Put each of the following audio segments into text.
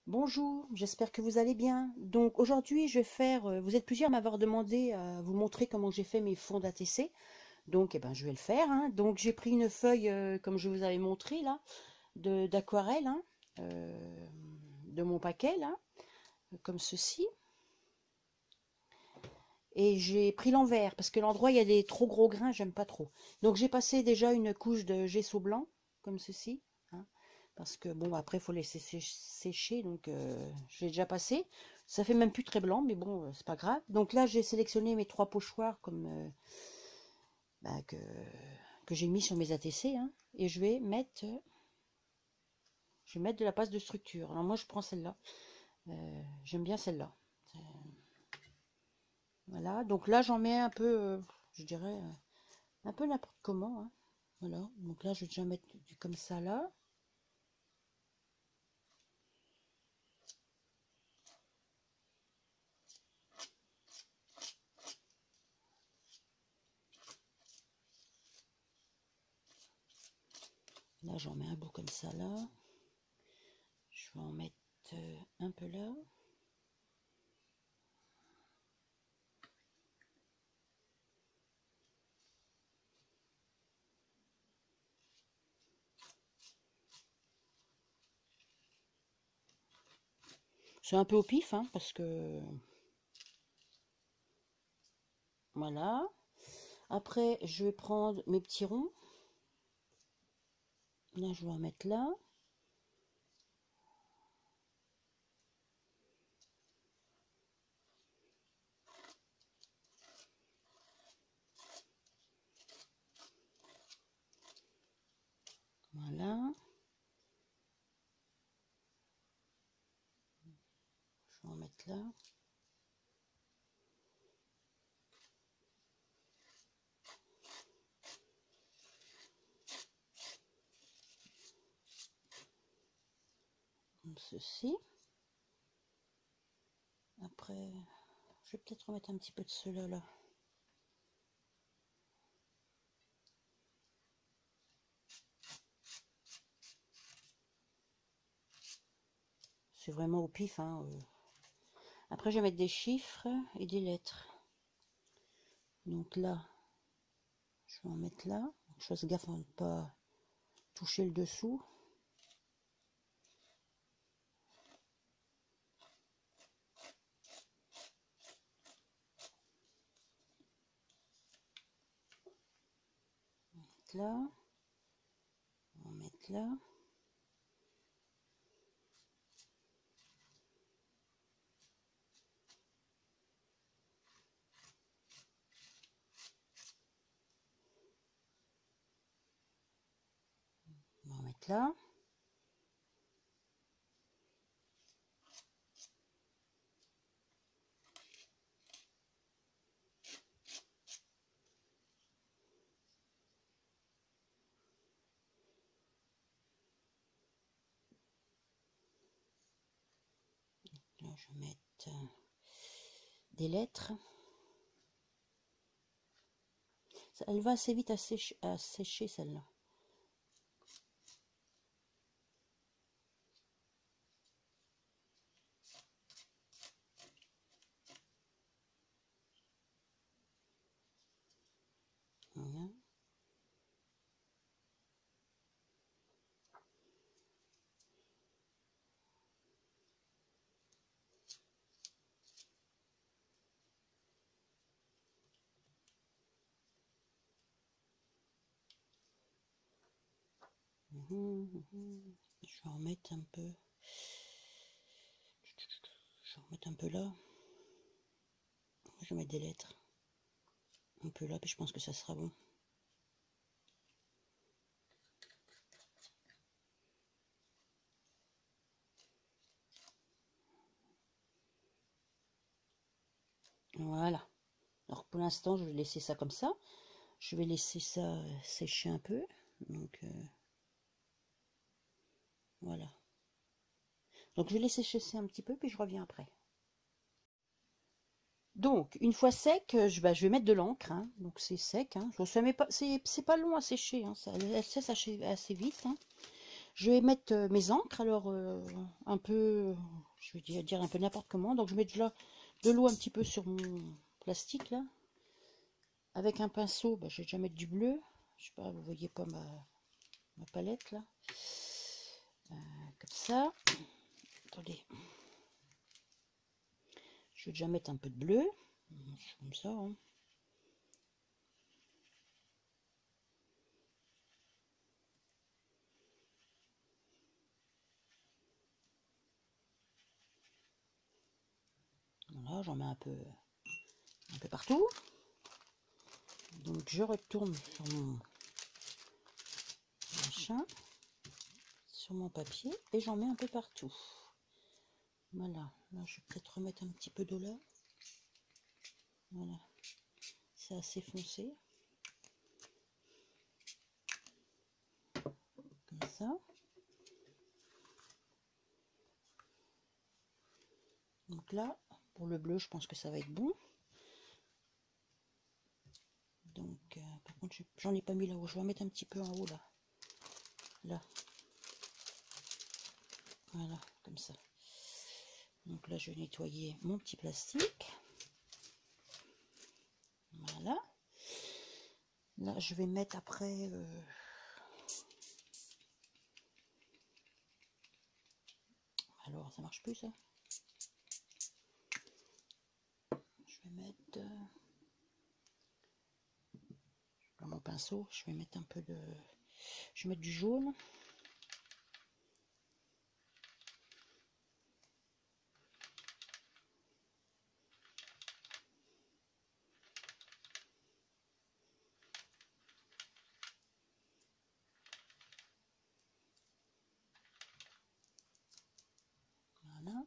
Bonjour, j'espère que vous allez bien. Donc aujourd'hui, je vais faire, vous êtes plusieurs à m'avoir demandé à vous montrer comment j'ai fait mes fonds d'ATC. Donc eh ben, je vais le faire, hein. Donc j'ai pris une feuille, comme je vous avais montré là, d'aquarelle, hein, de mon paquet là, comme ceci. Et j'ai pris l'envers parce que l'endroit il y a des trop gros grains, j'aime pas trop. Donc j'ai passé déjà une couche de gesso blanc, comme ceci, hein. Parce que bon, après, il faut laisser sécher. Donc, je l'ai déjà passé. Ça fait même plus très blanc, mais bon, c'est pas grave. Donc là, j'ai sélectionné mes trois pochoirs comme bah, que j'ai mis sur mes ATC, hein, et je vais mettre de la pâte de structure. Alors moi, je prends celle-là. J'aime bien celle-là. Voilà. Donc là, j'en mets un peu, je dirais, un peu n'importe comment, hein. Voilà. Donc là, je vais déjà mettre comme ça là. Là, j'en mets un bout comme ça là. Je vais en mettre un peu là. C'est un peu au pif, hein, parce que... Voilà. Après, je vais prendre mes petits ronds. Là, je vais en mettre là. Voilà. Je vais en mettre là. Comme ceci. Après, je vais peut-être remettre un petit peu de cela là. C'est vraiment au pif, hein. Après, je vais mettre des chiffres et des lettres. Donc là, je vais en mettre là. Je fasse gaffe à ne pas toucher le dessous. Là, on va mettre là. On va mettre là. Là, je vais mettre des lettres. Elle va assez vite à sécher celle-là. Voilà. Je vais en mettre un peu. Je vais en mettre un peu là. Je vais mettre des lettres. Un peu là, puis je pense que ça sera bon. Voilà. Alors pour l'instant, je vais laisser ça comme ça. Je vais laisser ça sécher un peu. Donc voilà. Donc je vais laisser sécher un petit peu, puis je reviens après. Donc, une fois sec, je vais mettre de l'encre, hein. Donc c'est sec, hein. C'est pas long à sécher, hein. Ça sèche assez vite, hein. Je vais mettre mes encres, alors un peu, je vais dire un peu n'importe comment. Donc je mets de l'eau un petit peu sur mon plastique là. Avec un pinceau, je vais déjà mettre du bleu. Je sais pas, vous voyez pas ma palette là. Comme ça. Attendez. Je vais déjà mettre un peu de bleu. Comme ça. Hein. Voilà, j'en mets un peu partout. Donc je retourne sur mon machin, sur mon papier, et j'en mets un peu partout. Voilà, là je vais peut-être remettre un petit peu d'eau là. Voilà, c'est assez foncé. Comme ça. Donc là, pour le bleu, je pense que ça va être bon. Donc, par contre, j'en ai pas mis là-haut. Je vais en mettre un petit peu en haut là. Là. Voilà, comme ça. Donc là, je vais nettoyer mon petit plastique. Voilà. Là, je vais mettre après... Alors, ça marche plus ça. Je vais mettre... Dans mon pinceau, je vais mettre un peu de... Je vais mettre du jaune. Voilà.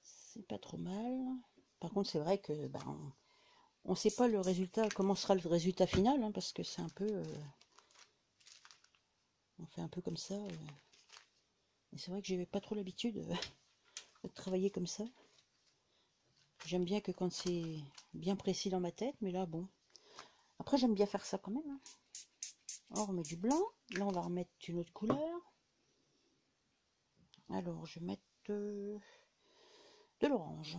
C'est pas trop mal. Par contre, c'est vrai que on sait pas le résultat, comment sera le résultat final, hein, parce que c'est un peu... on fait un peu comme ça. Et c'est vrai que j'avais pas trop l'habitude de travailler comme ça. J'aime bien que quand c'est bien précis dans ma tête, mais là, bon. Après, j'aime bien faire ça quand même. Hein. On remet du blanc. Là, on va remettre une autre couleur. Alors, je vais mettre de l'orange.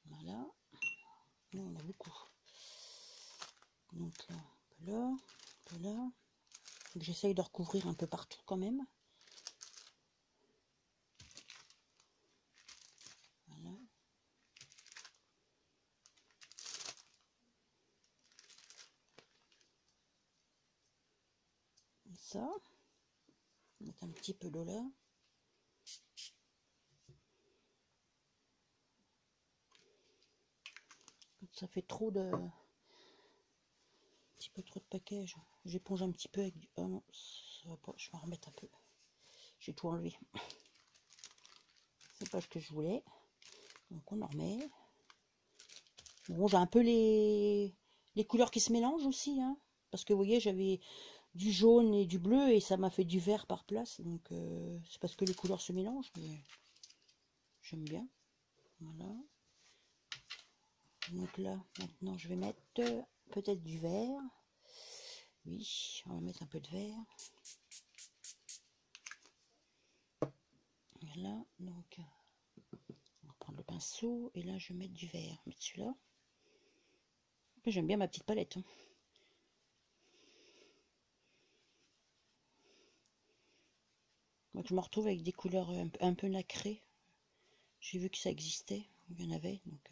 Voilà. Là, on a beaucoup. Donc là, un peu là, un peu là. J'essaye de recouvrir un peu partout quand même. Voilà. Comme ça. Mettre un petit peu d'eau là. Quand ça fait trop de... un petit peu trop de package. J'éponge un petit peu avec du... Oh non, ça va pas. Je vais en remettre un peu. J'ai tout enlevé. C'est pas ce que je voulais. Donc on en remet. Bon, j'ai un peu les couleurs qui se mélangent aussi. Hein, parce que vous voyez, j'avais du jaune et du bleu et ça m'a fait du vert par place. Donc c'est parce que les couleurs se mélangent. Mais j'aime bien. Voilà. Donc là, maintenant, je vais mettre peut-être du vert. Oui, on va mettre un peu de vert. Voilà, donc on va prendre le pinceau et là je vais mettre du vert. Mettre celui-là. J'aime bien ma petite palette. Hein. Donc je me retrouve avec des couleurs un peu nacrées. J'ai vu que ça existait, il y en avait, donc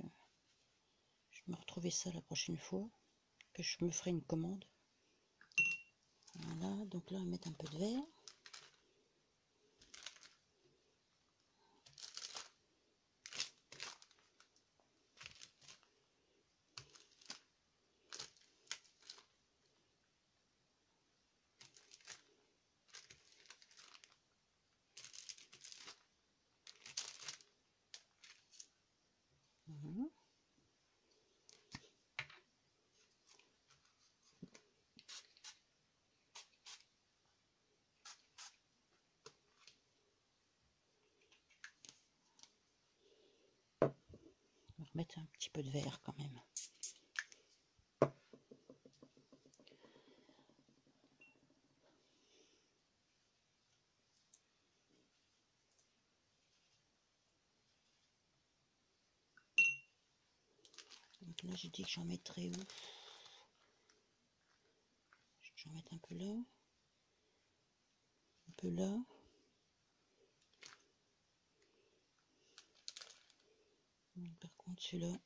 je vais me retrouver ça la prochaine fois que je me ferai une commande. Voilà, donc là on va mettre un peu de vert. remettre un petit peu de vert quand même. Donc là, j'ai dit que j'en mettrais où? Je vais en mettre un peu là. Un peu là. Par contre, celui-là.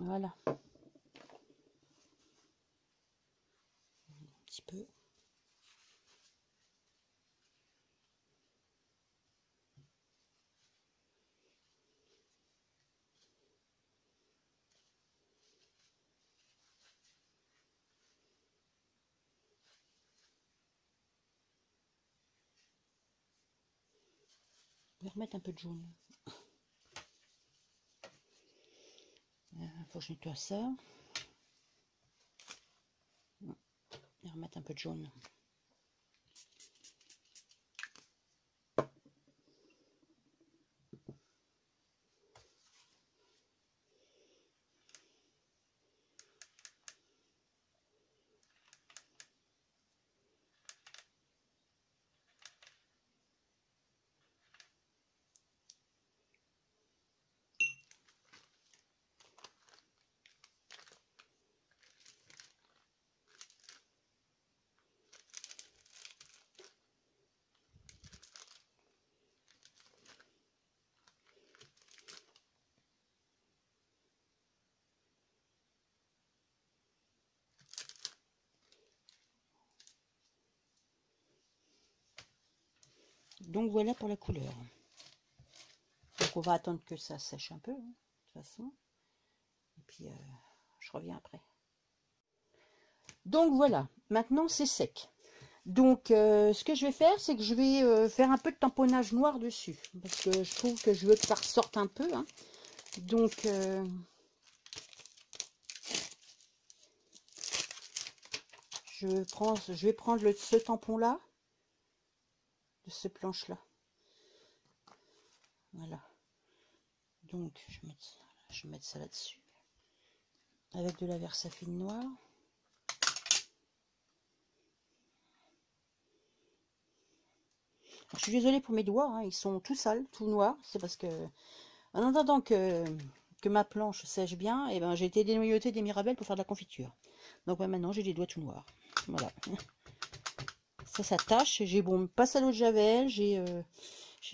Voilà. Un petit peu. Je vais remettre un peu de jaune. Faut que je nettoie ça. Et remettre un peu de jaune. Donc voilà pour la couleur. Donc on va attendre que ça sèche un peu, hein, de toute façon. Et puis je reviens après. Donc voilà, maintenant c'est sec. Donc ce que je vais faire, c'est que je vais faire un peu de tamponnage noir dessus. Parce que je trouve que je veux que ça ressorte un peu. Hein. Donc je vais prendre ce tampon-là, de ce planche-là. Voilà. Donc je vais mettre ça là-dessus. Avec de la Versafine noire. Je suis désolée pour mes doigts, hein, ils sont tout sales, tout noirs. C'est parce que, en attendant que ma planche sèche bien, et ben, j'ai été dénoyauter des mirabelles pour faire de la confiture. Donc ouais, maintenant, j'ai les doigts tout noirs. Voilà. Ça tâche. J'ai bon, passe à l'eau de javel, j'ai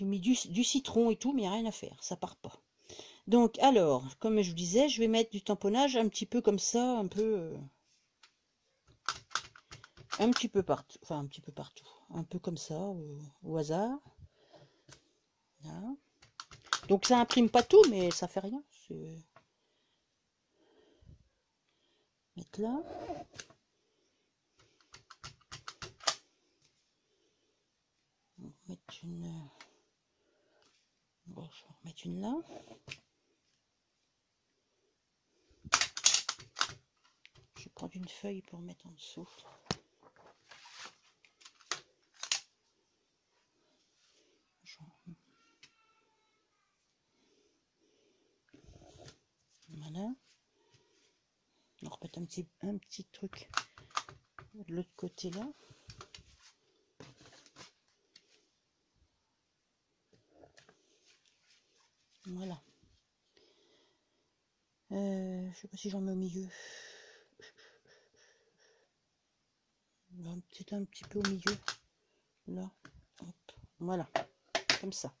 mis du citron et tout, mais il n'y a rien à faire. Ça part pas. Donc, alors, comme je vous disais, je vais mettre du tamponnage un petit peu comme ça, un petit peu partout. Enfin, un petit peu partout. Un peu comme ça, au hasard. Là. Donc ça imprime pas tout, mais ça fait rien. Mettre là. On va mettre une. Bon, je vais en remettre une là. Je vais prendre une feuille pour mettre en dessous. Voilà. On va remettre un petit truc de l'autre côté là. Voilà. Je sais pas si j'en mets au milieu. Peut-être un petit peu au milieu. Là. Hop. Voilà. Comme ça.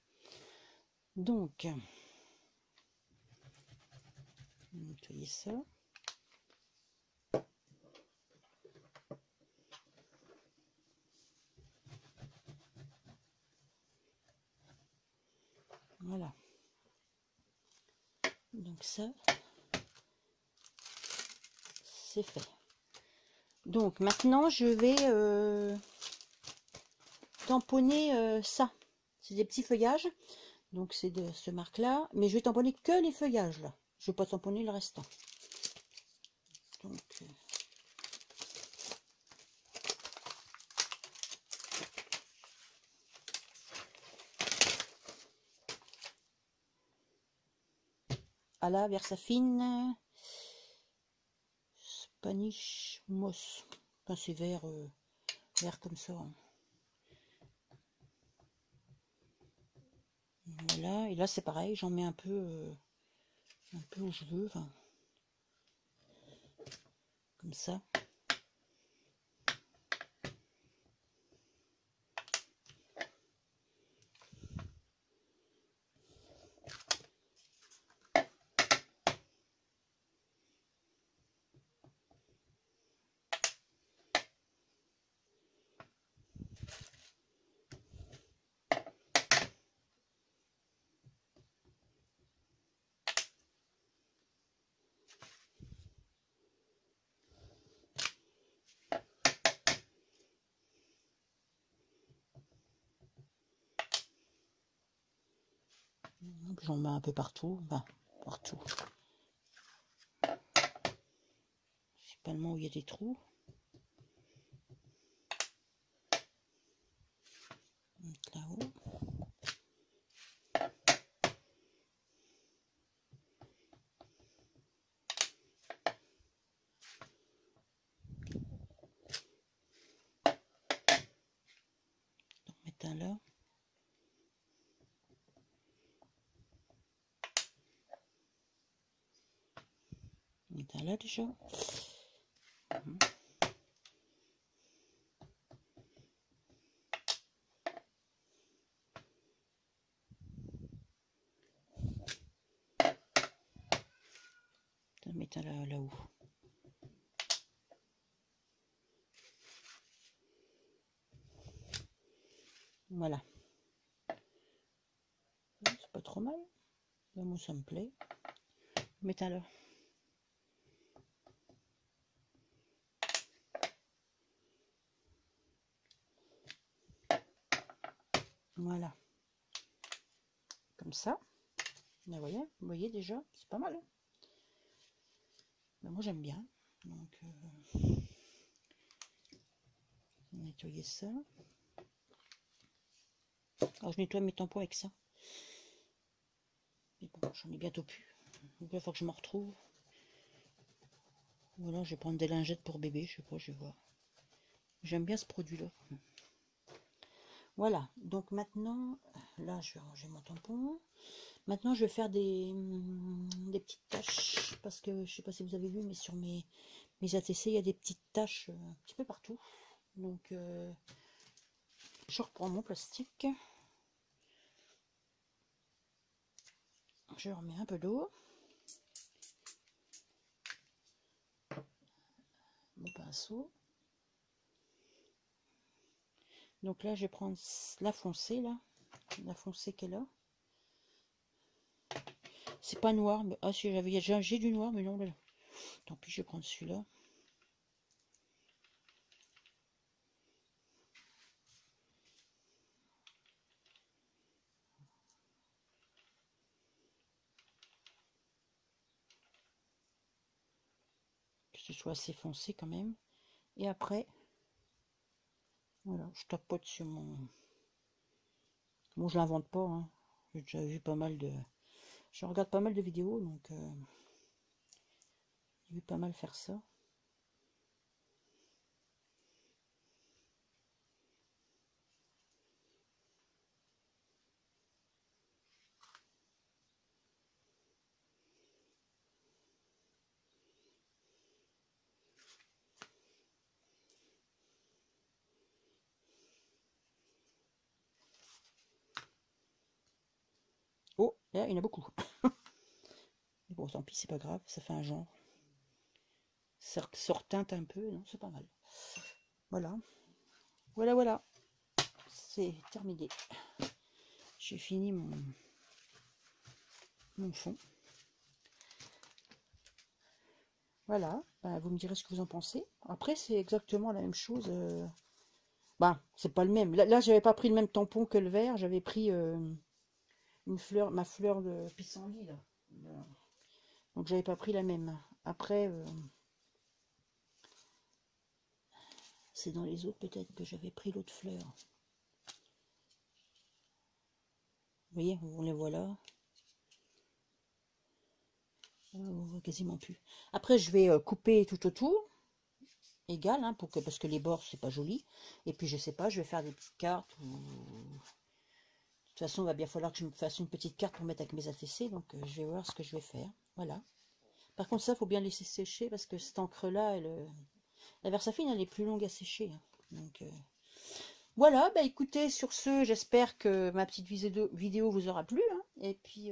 Donc, on va nettoyer ça. Voilà. Donc ça, c'est fait. Donc maintenant, je vais tamponner ça. C'est des petits feuillages. Donc c'est de ce marque-là. Mais je vais tamponner que les feuillages là. Je vais pas tamponner le restant. Donc à la Versafine Spanish Moss. Enfin, c'est vert, vert comme ça. Hein. Voilà, et là c'est pareil, j'en mets un peu où je veux, enfin, comme ça. J'en mets un peu partout, enfin, partout. Principalement où il y a des trous. Là-haut. On met un là. On met un là déjà. On met un là, là-haut. Voilà. C'est pas trop mal. Là, moi, ça me plaît. On met un là. Voilà. Comme ça. Vous voyez déjà, c'est pas mal. Hein. Ben, moi, j'aime bien. Donc, nettoyer ça. Alors, je nettoie mes tampons avec ça. Mais bon, j'en ai bientôt plus. Donc, il faut que je me retrouve. Voilà, je vais prendre des lingettes pour bébé. Je sais pas, je vais voir. J'aime bien ce produit-là. Voilà, donc maintenant, là, je vais ranger mon tampon. Maintenant, je vais faire des petites taches. Parce que, je sais pas si vous avez vu, mais sur mes ATC, il y a des petites taches un petit peu partout. Donc, je reprends mon plastique. Je remets un peu d'eau. Mon pinceau. Donc là, je vais prendre la foncée, là. La foncée qu'elle a. C'est pas noir, mais ah si j'ai du noir, mais non, là. Tant pis, je vais prendre celui-là. Que ce soit assez foncé quand même. Et après, voilà, je tapote sur mon... Bon, je l'invente pas, hein. J'ai déjà vu pas mal de... Je regarde pas mal de vidéos, donc j'ai vu pas mal faire ça. Oh, là, il y en a beaucoup. Mais bon, tant pis, c'est pas grave, ça fait un genre. Ça reteinte un peu, non, c'est pas mal. Voilà. Voilà, voilà. C'est terminé. J'ai fini mon fond. Voilà, bah, vous me direz ce que vous en pensez. Après, c'est exactement la même chose. Bah, c'est pas le même. Là, j'avais pas pris le même tampon que le vert. J'avais pris ma fleur de pissenlit là. Voilà. Donc j'avais pas pris la même. Après, c'est dans les autres peut-être que j'avais pris l'autre fleur. Vous voyez, on les voit là. On voit quasiment plus. Après, je vais couper tout autour, égal, hein, parce que les bords, c'est pas joli. Et puis, je sais pas, je vais faire des petites cartes. De toute façon, il va bien falloir que je me fasse une petite carte pour mettre avec mes ATC. Donc, je vais voir ce que je vais faire. Voilà. Par contre, ça, il faut bien laisser sécher parce que cette encre-là, la Versafine, elle est plus longue à sécher. Hein. Donc, voilà, bah écoutez, sur ce, j'espère que ma petite vidéo vous aura plu. Hein. Et puis,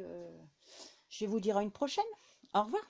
je vais vous dire à une prochaine. Au revoir.